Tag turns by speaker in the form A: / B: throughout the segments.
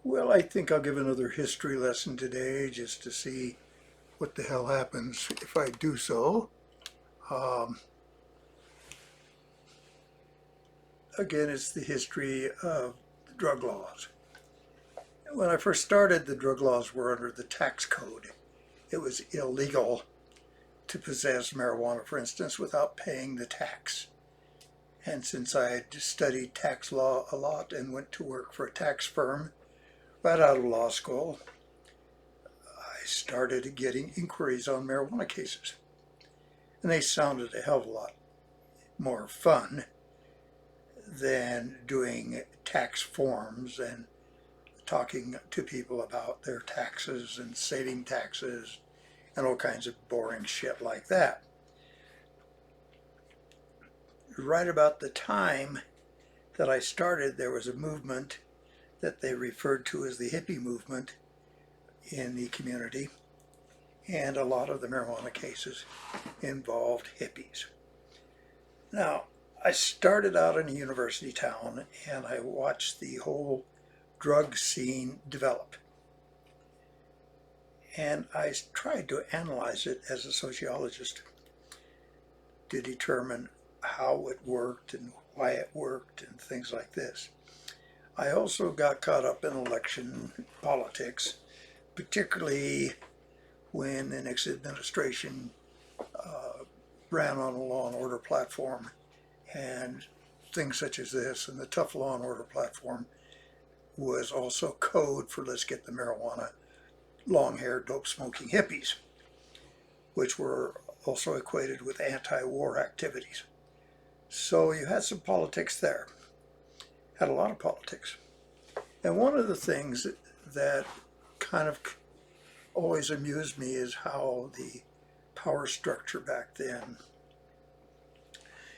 A: Well, I think I'll give another history lesson today just to see what the hell happens if I do so. Um, Again, it's the history of the drug laws. When I first started, the drug laws were under the tax code. It was illegal to possess marijuana, for instance, without paying the tax. And since I had studied tax law a lot and went to work for a tax firm right out of law school, I started getting inquiries on marijuana cases. And they sounded a hell of a lot more fun than doing tax forms and talking to people about their taxes and saving taxes and all kinds of boring shit like that. Right about the time that I started, there was a movement that they referred to as the hippie movement in the community, and a lot of the marijuana cases involved hippies. Now, I started out in a university town and I watched the whole drug scene develop. And I tried to analyze it as a sociologist to determine how it worked and why it worked and things like this. I also got caught up in election politics, particularly when the next administration ran on a law and order platform, and things such as this and the tough law and order platform was also code for let's get the marijuana long-haired dope smoking hippies, which were also equated with anti-war activities. So you had some politics there, had a lot of politics. And one of the things that kind of always amused me is how the power structure back then,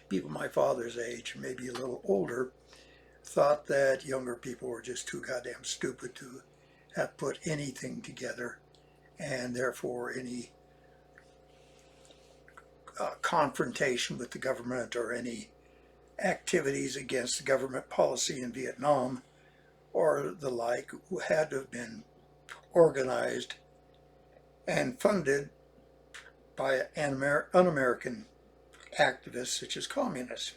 A: people my father's age, maybe a little older, thought that younger people were just too goddamn stupid to have put anything together, and therefore any confrontation with the government or any activities against the government policy in Vietnam or the like had to have been organized and funded by un-American activists such as communists.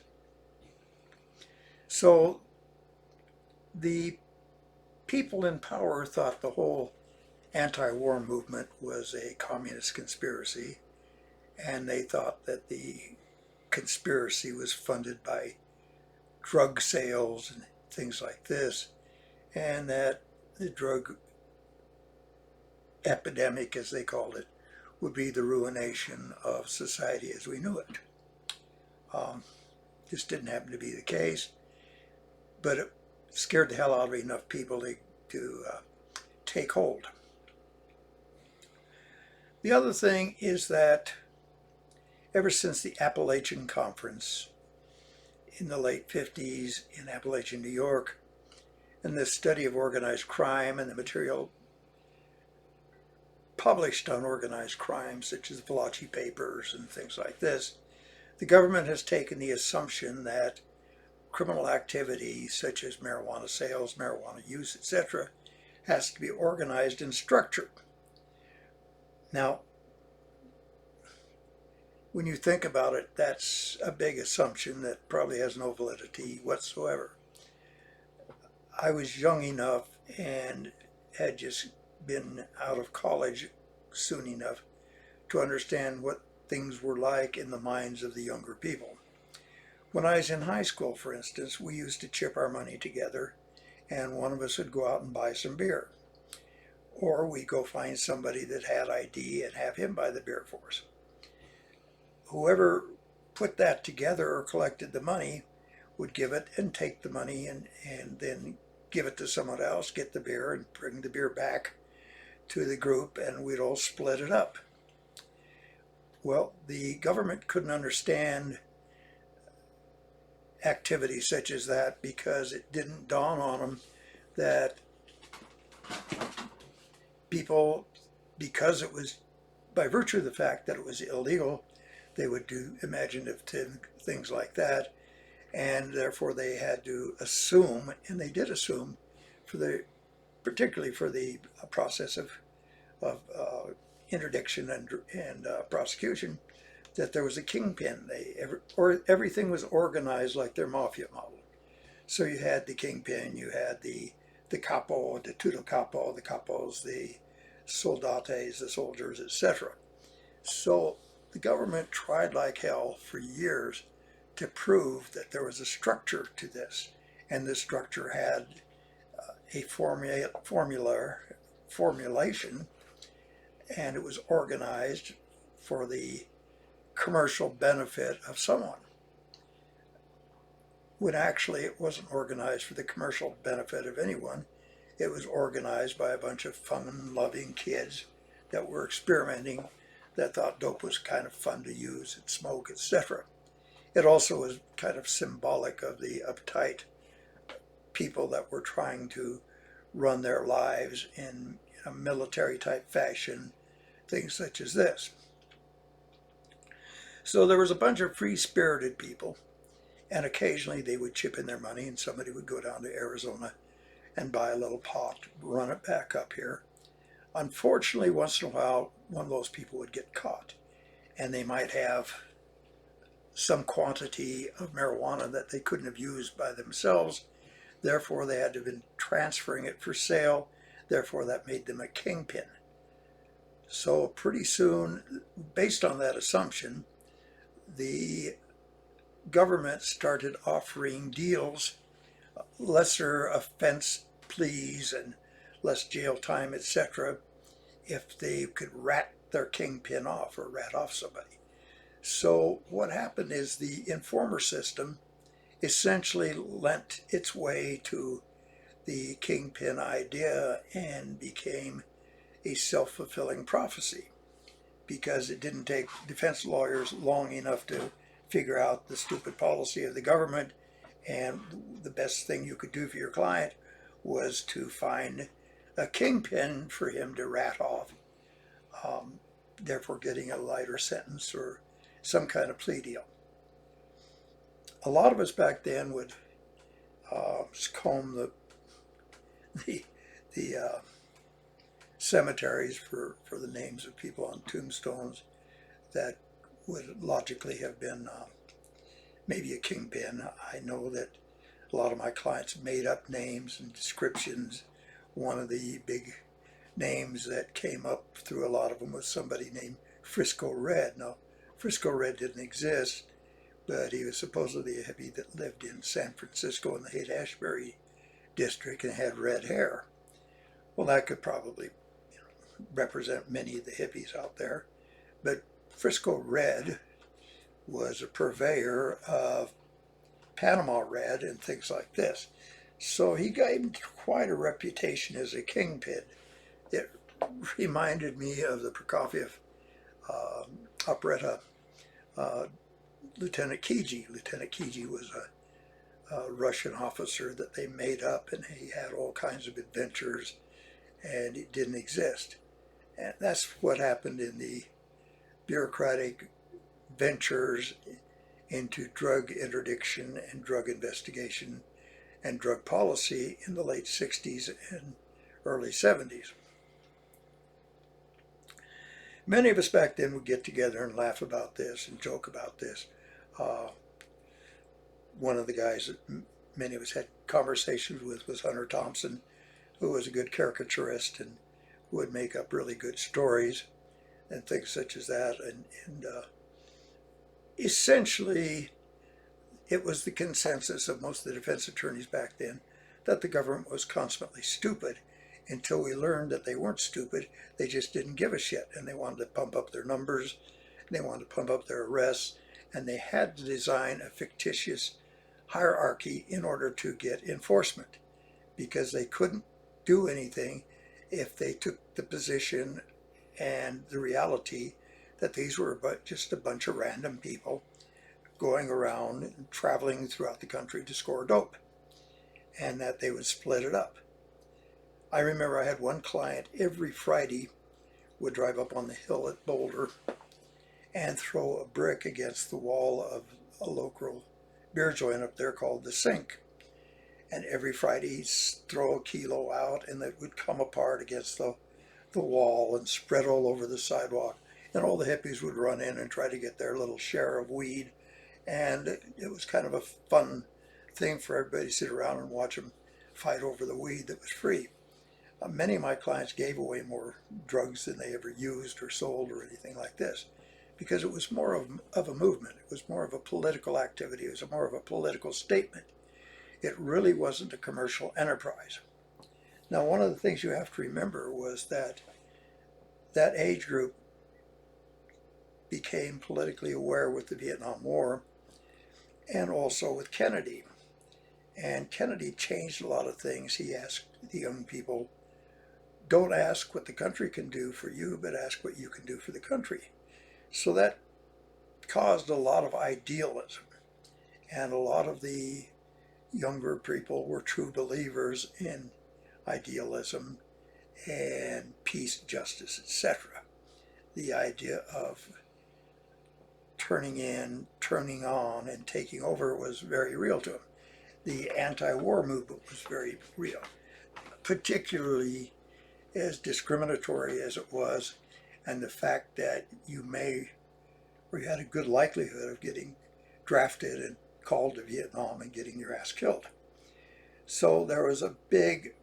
A: So the people in power thought the whole anti-war movement was a communist conspiracy, and they thought that the conspiracy was funded by drug sales and things like this, and that the drug epidemic, as they called it, would be the ruination of society as we knew it. This didn't happen to be the case, but it scared the hell out of enough people to take hold. The other thing is that ever since the Appalachian Conference in the late 50s in Appalachian, New York, and the study of organized crime and the material published on organized crime, such as the Valachi papers and things like this, the government has taken the assumption that criminal activity such as marijuana sales, marijuana use, etc., has to be organized and structured. Now, when you think about it, that's a big assumption that probably has no validity whatsoever. I was young enough and had just been out of college soon enough to understand what things were like in the minds of the younger people. When I was in high school, for instance, we used to chip our money together and one of us would go out and buy some beer. Or we'd go find somebody that had ID and have him buy the beer for us. Whoever put that together or collected the money would give it and take the money and then give it to someone else, get the beer and bring the beer back to the group, and we'd all split it up. Well, the government couldn't understand activities such as that because it didn't dawn on them that people, because it was by virtue of the fact that it was illegal, they would do imaginative things like that, and therefore they had to assume, and they did assume for the particularly for the process of interdiction and prosecution, that there was a kingpin. Everything was organized like their mafia model. So you had the kingpin, you had the capo, the tutto capo, the capos, the soldates, the soldiers, etc. So the government tried like hell for years to prove that there was a structure to this, and this structure had a formulation, and it was organized for the commercial benefit of someone, when actually it wasn't organized for the commercial benefit of anyone. It was organized by a bunch of fun-loving kids that were experimenting, that thought dope was kind of fun to use and smoke, etc. It also was kind of symbolic of the uptight people that were trying to run their lives in a military-type fashion, things such as this. So there was a bunch of free-spirited people, and occasionally they would chip in their money, and somebody would go down to Arizona and buy a little pot, run it back up here. Unfortunately, once in a while, one of those people would get caught, and they might have some quantity of marijuana that they couldn't have used by themselves. Therefore, they had to have been transferring it for sale. Therefore, that made them a kingpin. So pretty soon, based on that assumption, the government started offering deals, lesser offense pleas and less jail time, etc., if they could rat their kingpin off or rat off somebody. So what happened is the informer system essentially lent its way to the kingpin idea and became a self-fulfilling prophecy, because it didn't take defense lawyers long enough to figure out the stupid policy of the government, and the best thing you could do for your client was to find a kingpin for him to rat off, therefore getting a lighter sentence or some kind of plea deal. A lot of us back then would comb the cemeteries for the names of people on tombstones that would logically have been maybe a kingpin. I know that a lot of my clients made up names and descriptions. One of the big names that came up through a lot of them was somebody named Frisco Red. Now, Frisco Red didn't exist, but he was supposedly a hippie that lived in San Francisco in the Haight-Ashbury district and had red hair. Well, that could probably represent many of the hippies out there, but Frisco Red was a purveyor of Panama Red and things like this. So he got quite a reputation as a kingpin. It reminded me of the Prokofiev operetta, Lieutenant Kiji. Lieutenant Kiji was a Russian officer that they made up, and he had all kinds of adventures, and it didn't exist. And that's what happened in the bureaucratic ventures into drug interdiction and drug investigation and drug policy in the late 60s and early 70s. Many of us back then would get together and laugh about this and joke about this. One of the guys that many of us had conversations with was Hunter Thompson, who was a good caricaturist and would make up really good stories and things such as that. And essentially, it was the consensus of most of the defense attorneys back then that the government was constantly stupid, until we learned that they weren't stupid. They just didn't give a shit, and they wanted to pump up their numbers, and they wanted to pump up their arrests, and they had to design a fictitious hierarchy in order to get enforcement, because they couldn't do anything if they took the position and the reality that these were just a bunch of random people going around and traveling throughout the country to score dope, and that they would split it up. I remember I had one client every Friday would drive up on the hill at Boulder and throw a brick against the wall of a local beer joint up there called The Sink. and every Friday he'd throw a kilo out, and it would come apart against the wall and spread all over the sidewalk. And all the hippies would run in and try to get their little share of weed. And it was kind of a fun thing for everybody to sit around and watch them fight over the weed that was free. Many of my clients gave away more drugs than they ever used or sold or anything like this, because it was more of a movement. It was more of a political activity. It was more of a political statement. It really wasn't a commercial enterprise. Now, one of the things you have to remember was that that age group became politically aware with the Vietnam War and also with Kennedy. And Kennedy changed a lot of things. He asked the young people, don't ask what the country can do for you, but ask what you can do for the country. So that caused a lot of idealism. And a lot of the younger people were true believers in idealism and peace, justice, etc. The idea of turning in, turning on, and taking over was very real to them. The anti-war movement was very real, particularly as discriminatory as it was, and the fact that you had a good likelihood of getting drafted and called to Vietnam and getting your ass killed. So there was a big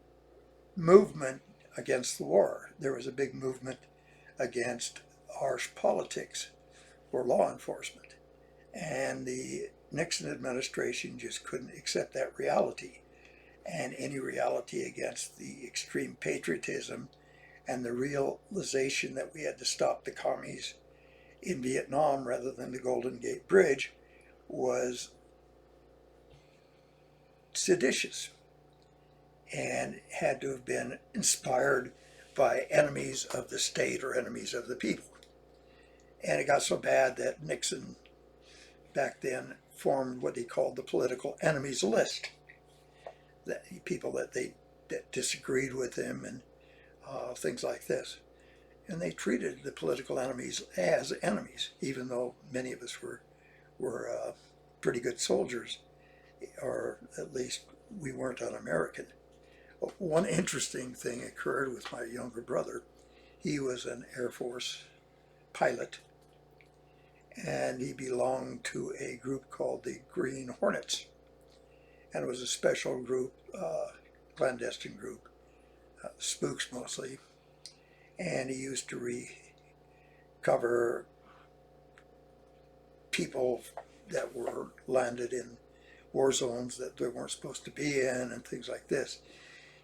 A: movement against the war. There was a big movement against harsh politics or law enforcement. And the Nixon administration just couldn't accept that reality. And any reality against the extreme patriotism and the realization that we had to stop the commies in Vietnam rather than the Golden Gate Bridge was seditious and had to have been inspired by enemies of the state or enemies of the people. And it got so bad that Nixon back then formed what he called the political enemies list. That people that disagreed with him and things like this. And they treated the political enemies as enemies, even though many of us were pretty good soldiers, or at least we weren't un-American. One interesting thing occurred with my younger brother. He was an Air Force pilot, and he belonged to a group called the Green Hornets. And it was a special group, clandestine group, spooks mostly. And he used to recover people that were landed in war zones that they weren't supposed to be in and things like this.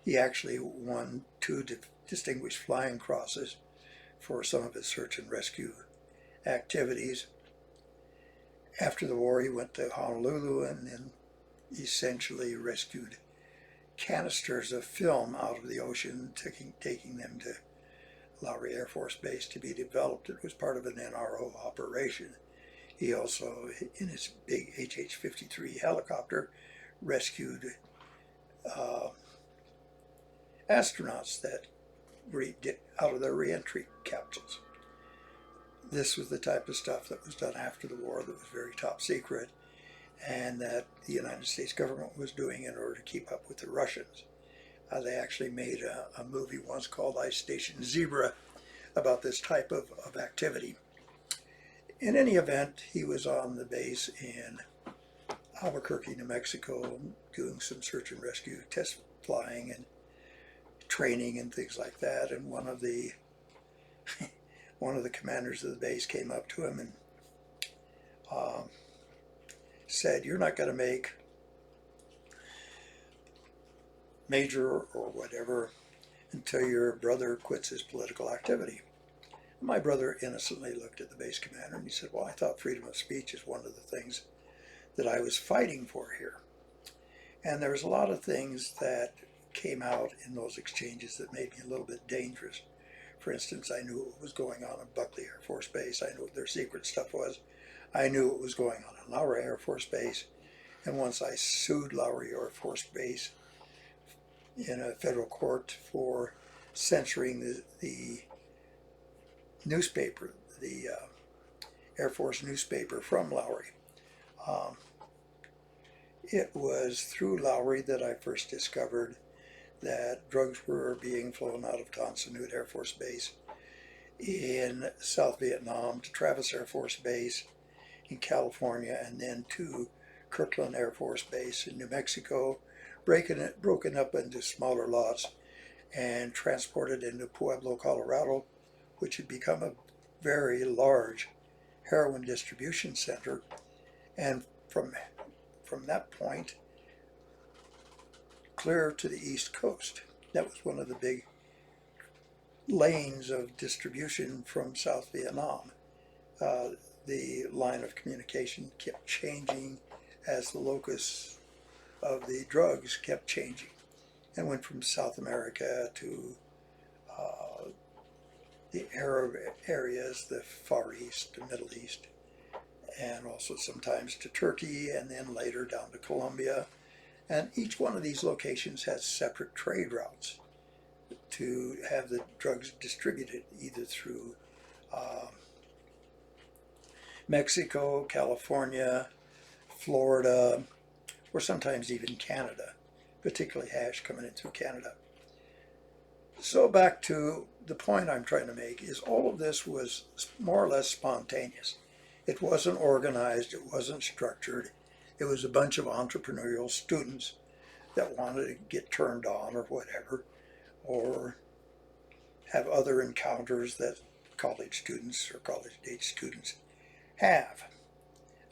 A: He actually won 2 distinguished flying crosses for some of his search and rescue activities. After the war, he went to Honolulu and then essentially rescued canisters of film out of the ocean, taking them to Lowry Air Force Base to be developed. It was part of an NRO operation. He also, in his big HH-53 helicopter, rescued astronauts that out of their reentry capsules. This was the type of stuff that was done after the war that was very top secret, and that the United States government was doing in order to keep up with the Russians. They actually made a movie once called Ice Station Zebra about this type of activity. In any event, he was on the base in Albuquerque, New Mexico, doing some search and rescue test flying and training and things like that. And one of the commanders of the base came up to him and said, "You're not going to make major or whatever until your brother quits his political activity." And my brother innocently looked at the base commander and he said, "Well, I thought freedom of speech is one of the things that I was fighting for here." And there was a lot of things that came out in those exchanges that made me a little bit dangerous. For instance, I knew what was going on at Buckley Air Force Base. I knew what their secret stuff was. I knew what was going on at Lowry Air Force Base. And once I sued Lowry Air Force Base in a federal court for censoring the newspaper, the Air Force newspaper from Lowry. It was through Lowry that I first discovered that drugs were being flown out of Tan Son Nhut Air Force Base in South Vietnam to Travis Air Force Base in California, and then to Kirtland Air Force Base in New Mexico, broken up into smaller lots and transported into Pueblo, Colorado, which had become a very large heroin distribution center. And from that point, clear to the East Coast. That was one of the big lanes of distribution from South Vietnam. The line of communication kept changing as the locus of the drugs kept changing, and went from South America to the Arab areas, the Far East, the Middle East, and also sometimes to Turkey, and then later down to Colombia. And each one of these locations has separate trade routes to have the drugs distributed, either through Mexico, California, Florida, or sometimes even Canada, particularly hash coming in through Canada. So back to the point I'm trying to make is all of this was more or less spontaneous. It wasn't organized, it wasn't structured. It was a bunch of entrepreneurial students that wanted to get turned on or whatever, or have other encounters that college students or college age students have.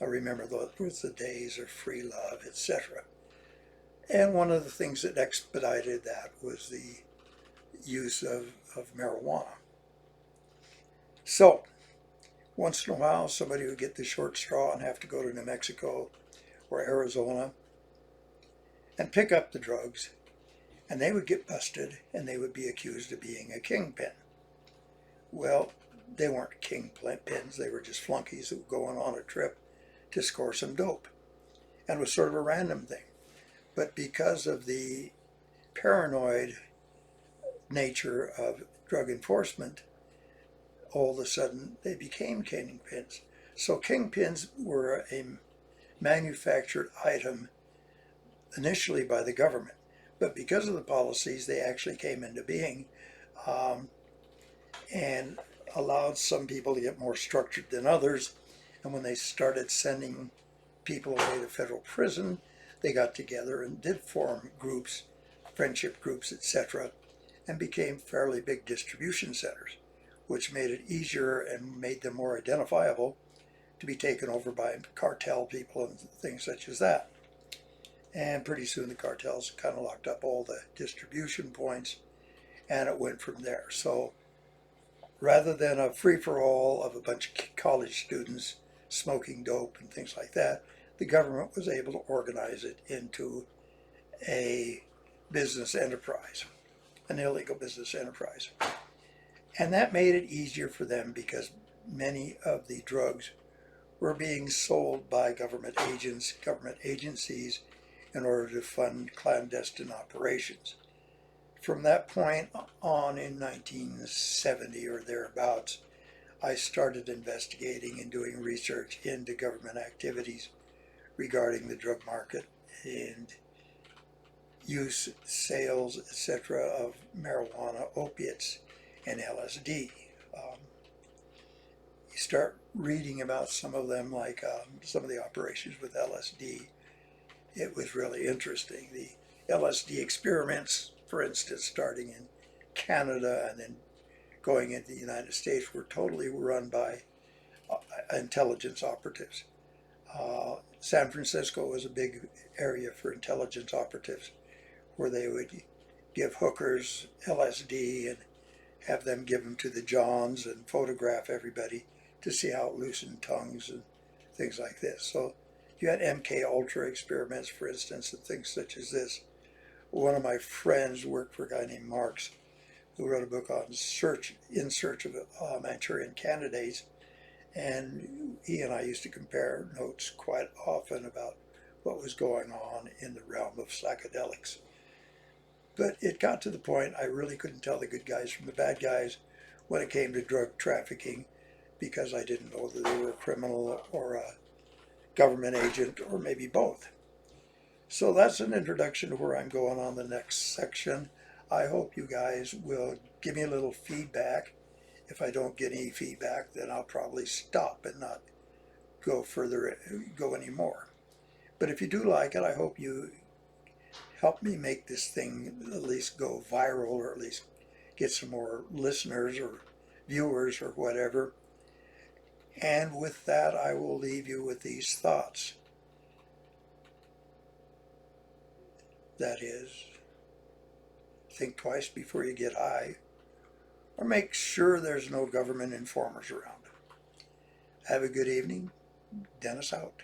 A: I remember those the days of free love, etc. And one of the things that expedited that was the use of marijuana. So, once in a while, somebody would get the short straw and have to go to New Mexico or Arizona and pick up the drugs, and they would get busted and they would be accused of being a kingpin. Well, they weren't kingpins, they were just flunkies that were going on a trip to score some dope. And it was sort of a random thing. But because of the paranoid nature of drug enforcement, all of a sudden they became kingpins. So kingpins were a manufactured item initially by the government, but because of the policies, they actually came into being and allowed some people to get more structured than others. And when they started sending people away to federal prison, they got together and did form groups, friendship groups, etc., and became fairly big distribution centers, which made it easier and made them more identifiable to be taken over by cartel people and things such as that. And pretty soon the cartels kind of locked up all the distribution points, and it went from there. So rather than a free-for-all of a bunch of college students smoking dope and things like that, the government was able to organize it into a business enterprise, an illegal business enterprise. And that made it easier for them because many of the drugs were being sold by government agents, government agencies, in order to fund clandestine operations. From that point on in 1970 or thereabouts, I started investigating and doing research into government activities regarding the drug market and use, sales, etc. of marijuana, opiates, and LSD. You start reading about some of them, like some of the operations with LSD. It was really interesting. The LSD experiments, for instance, starting in Canada and then going into the United States, were totally run by intelligence operatives. San Francisco was a big area for intelligence operatives, where they would give hookers LSD and have them give them to the Johns and photograph everybody to see how it loosened tongues and things like this. So you had MK Ultra experiments, for instance, and things such as this. One of my friends worked for a guy named Marx, who wrote a book on In Search of Manchurian Candidates, and he and I used to compare notes quite often about what was going on in the realm of psychedelics. But it got to the point I really couldn't tell the good guys from the bad guys when it came to drug trafficking, because I didn't know whether they were a criminal or a government agent or maybe both. So that's an introduction to where I'm going on the next section. I hope you guys will give me a little feedback. If I don't get any feedback, then I'll probably stop and not go anymore. But if you do like it, I hope you help me make this thing at least go viral, or at least get some more listeners or viewers or whatever. And with that, I will leave you with these thoughts. That is, think twice before you get high, or make sure there's no government informers around. Have a good evening. Dennis out.